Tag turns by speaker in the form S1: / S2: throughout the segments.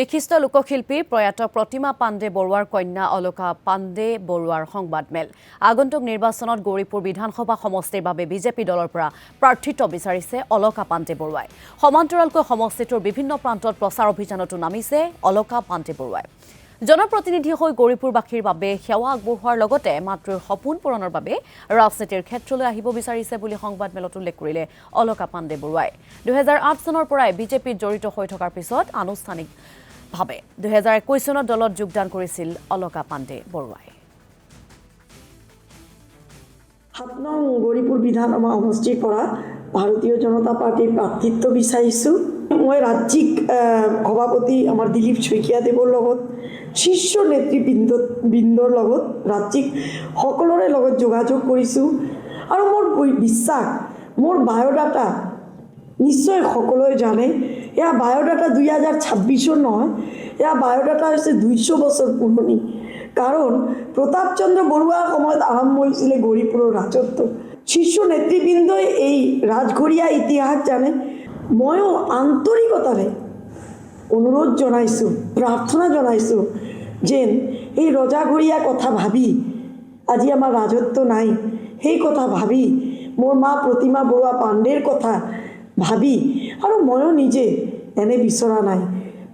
S1: বিশিষ্ট লোকশিল্পী প্ৰয়াত প্ৰতিমা পাণ্ডে বৰুৱাৰ কন্যা অলকা পাণ্ডে বৰুৱাৰ সংবাদমেল আগন্তুক নিৰ্বাচনত গৌৰীপুৰ বিধানসভা সমষ্টিৰ বাবে বিজেপি দলৰ পৰা প্ৰাৰ্থিত্ব বিচাৰিছে অলকা পাণ্ডে বৰুৱাই সমান্তৰালকৈ সমষ্টিটোৰ বিভিন্ন প্ৰান্তত প্ৰচাৰ অভিযানতো নামিছে অলকা পাণ্ডে বৰুৱাই জনপ্ৰতিনিধি হৈ গৌৰীপুৰবাসীৰ বাবে সেৱা আগবঢ়োৱাৰ লগতে মাতৃৰ সপোন পূৰণৰ বাবে ৰাজনীতিৰ ক্ষেত্ৰলৈ আহিব বিচাৰিছে বুলি সংবাদমেলত উল্লেখ কৰিলে অলকা পাণ্ডে বৰুৱাই 2008 চনৰ পৰাই বিজেপিত জড়িত হৈ থকাৰ পিছত আনুষ্ঠানিক ভাবে 2021 চনত দলত যোগদান কৰিছিল অলকা পাণ্ডে বৰুৱাই
S2: 7 নং গৌৰীপুৰ বিধানসভা সমষ্টিৰ পৰা ভাৰতীয় জনতা পাৰ্টিৰ প্ৰাৰ্থিত্ব বিচাৰিছো মই ৰাজ্যিক সভাপতি আমাৰ দিলীপ শইকীয়াদেৱৰ লগত শীৰ্ষ নেতৃবৃন্দৰ লগত ৰাজ্যিক সকলোৰে লগত যোগাযোগ কৰিছো আৰু মোৰ বিশ্বাস মোৰ বায়োডাটা নিশ্চয় সকলোৱে জানে এয়া বায়োডাটা 2026 নহয় এয়া বায়োডাটা হৈছে 200 বছৰ পুৰণি কাৰণ প্ৰতাপ চন্দ্ৰ বৰুৱাৰ সময়ত আৰম্ভ হৈছিল গৌৰীপুৰৰ ৰাজত্ব শীৰ্ষ নেতৃবৃন্দই এই ৰাজঘৰীয়া ইতিহাস জানে ময়ো আন্তৰিকতাৰে অনুৰোধ জনাইছো প্ৰাৰ্থনা জনাইছো যেন এই ৰজাঘৰীয়া কথা ভাবি আজি আমাৰ ৰাজত্ব নাই সেই কথা ভাবি মোৰ মা প্ৰতিমা বৰুৱা পাণ্ডেৰ কথা ভাবি আৰু ময়ো নিজে এনে বিচৰা নাই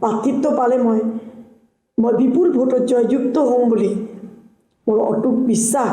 S2: প্ৰাৰ্থিত্ব পালে মই বিপুল ভোটত জয়যুক্ত হ'ম বুলি মোৰ অটুট বিশ্বাস